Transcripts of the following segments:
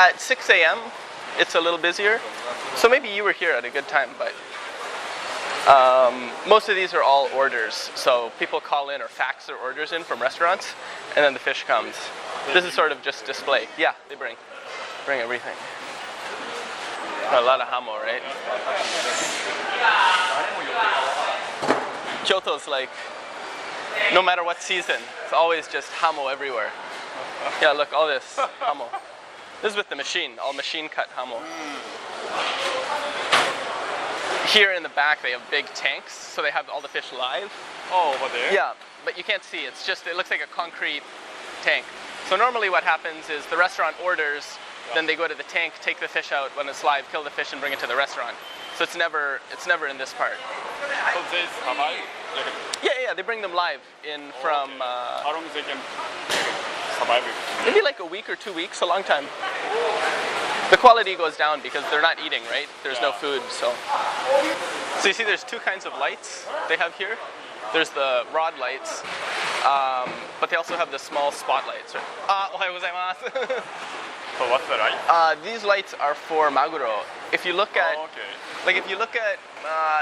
At 6 a.m., it's a little busier. So maybe you were here at a good time, but most of these are all orders. So people call in or fax their orders in from restaurants, and then the fish comes. This is sort of just display. Yeah, they bring everything. A lot of hamo, right? Kyoto's like, no matter what season, it's always just hamo everywhere. Yeah, look, all this hamo. This is with the machine, all machine cut hamo. Here in the back, they have big tanks, so they have all the fish live. Oh, over there? Yeah, but you can't see. It's just, it looks like a concrete tank. So normally what happens is the restaurant orders, then they go to the tank, take the fish out when it's live, kill the fish, and bring it to the restaurant. So it's never in this part. So they survive? Yeah, they bring them live in from... How long they can survive it? Maybe like a week or 2 weeks, a long time. The quality goes down because they're not eating, right? There's no food, so you see there's two kinds of lights they have here. There's the rod lights, but they also have the small spotlights. Ohayou gozaimasu. So what's the light? These lights are for maguro. If you look at,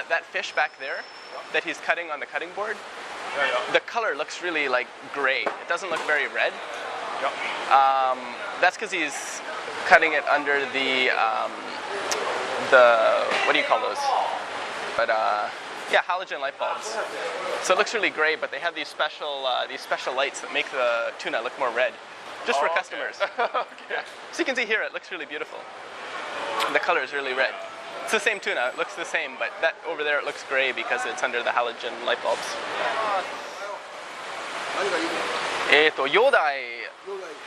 that fish back there that he's cutting on the cutting board, the color looks really like gray. It doesn't look very red. That's because he's cutting it under the what do you call those? But yeah, halogen light bulbs. So it looks really gray, but they have these special lights that make the tuna look more red, just for customers. So you can see here, it looks really beautiful. The color is really red. It's the same tuna, it looks the same, but that over there it looks gray because it's under the halogen light bulbs. 4代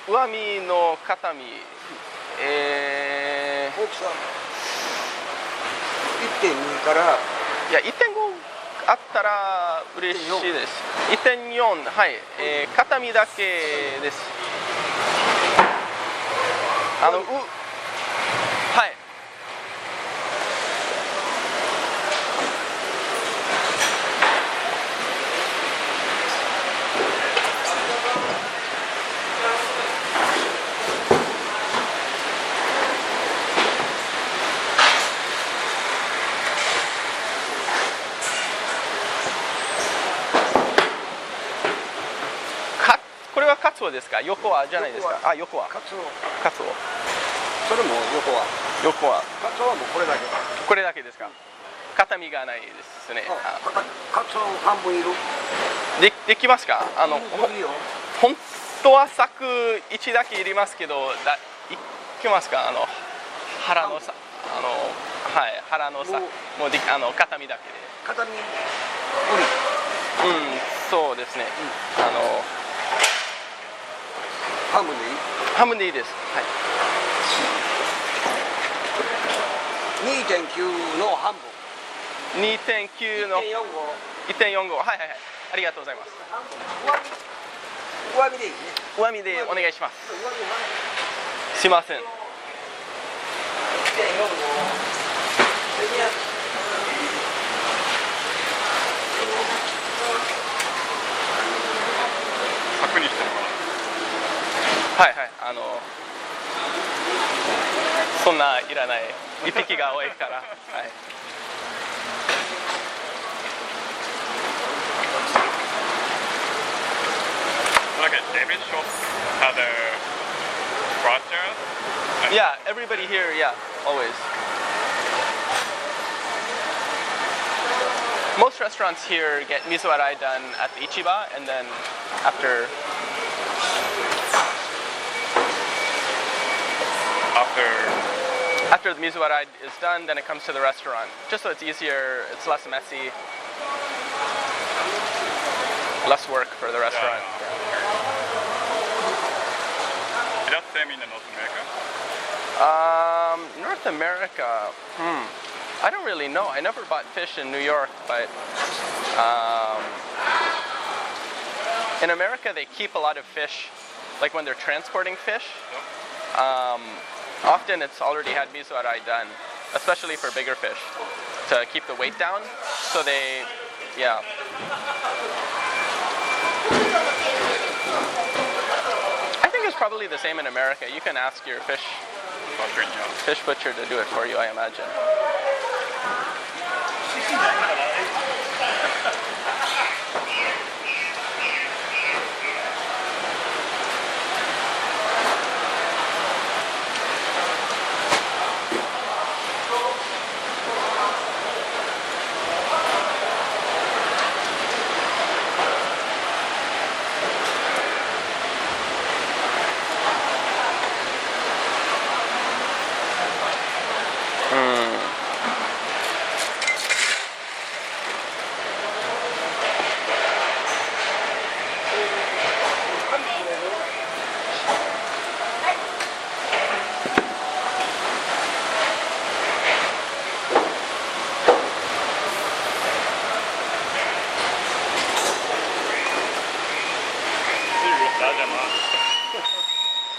上身の肩身、大きさ1.2からいや 1.5 あったら嬉しいです。 1.4 はい、肩身だけです。はい。これはカツオですか？横はじゃないですか？あ、横は。カツオ。それも横は。カツオはもうこれだけ。これだけですか？肩身がないですね。カツオ半分いる。できますか？本当は柵1だけいりますけど、いけますか？腹のさ、はい、腹のさ、もう肩身だけで。肩身無理。そうですね。半分でいい？半分でいいです。はい。2.9 の半分。2.9 の 1.45。はい。ありがとうございます。上身でいいね。上身でお願いします。すいません。柵にしてもらう。はい、そんないらない。1匹が多いから。はい。Like every shop had a structure. Yeah, everybody here, yeah, always. Most restaurants here get miso arai done at the ichiba, and then after the miso arai is done, then it comes to the restaurant. Just so it's easier, it's less messy, less work for the restaurant. Is that same in North America? North America, I don't really know. I never bought fish in New York, but in America they keep a lot of fish, like when they're transporting fish. Often it's already had miso arai done, especially for bigger fish, to keep the weight down. So they, yeah. I think it's probably the same in America. You can ask your fish slaughtering, yeah. Fish butcher to do it for you, I imagine.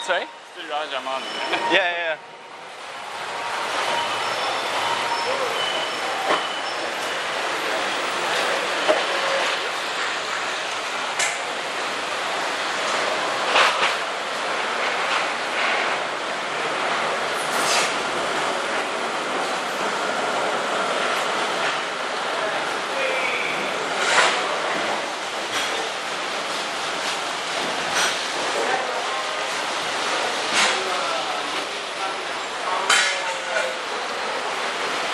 Sorry? Still Rajaman. Yeah.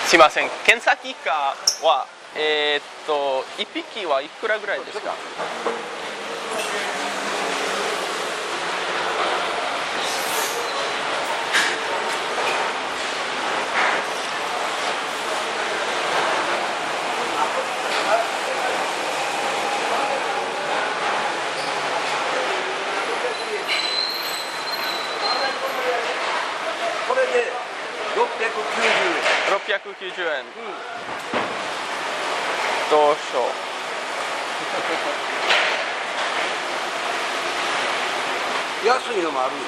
すいません、ケンサキイカは1匹はいくらぐらいですか？これで690円。690円。どうしよう。安いのもあるよ。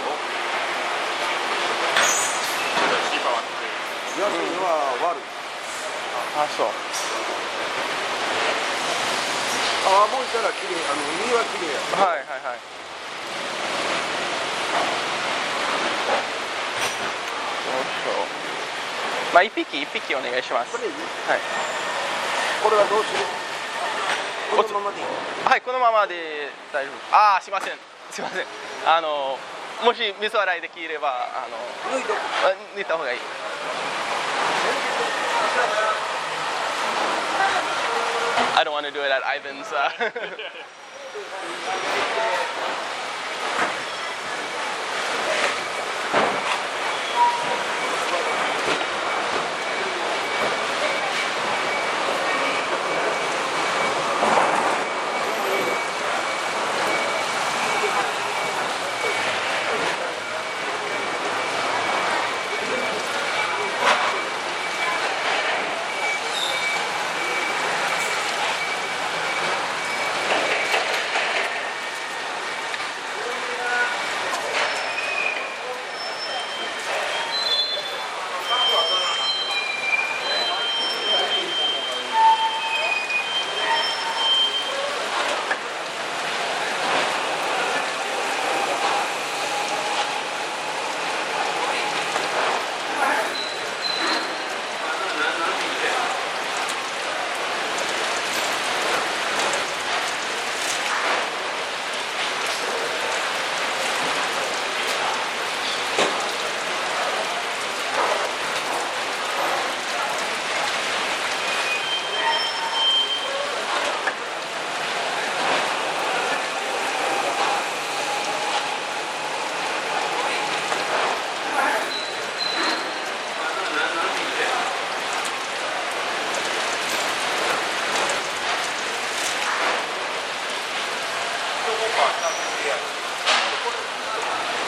安いのは割る。あ、そう。ああ、もういたら綺麗、身は綺麗や。はい。どうしよう。まあ一匹お願いします。これいい？はい。これはどうする？このままでいい？はい、このままで大丈夫。ああ、すいません。もし水洗いできれば抜いた方がいい。I don't want to do it at Ivan's.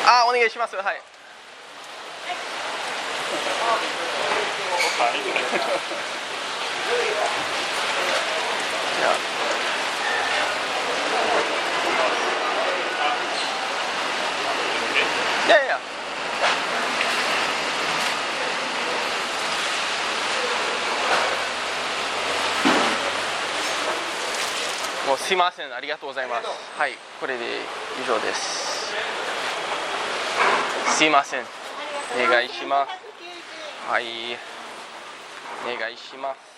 あ、お願いします。はい。いやいや。もうすいません、ありがとうございます。はい、これで以上です。すいません。お願いします。はい、お願いします。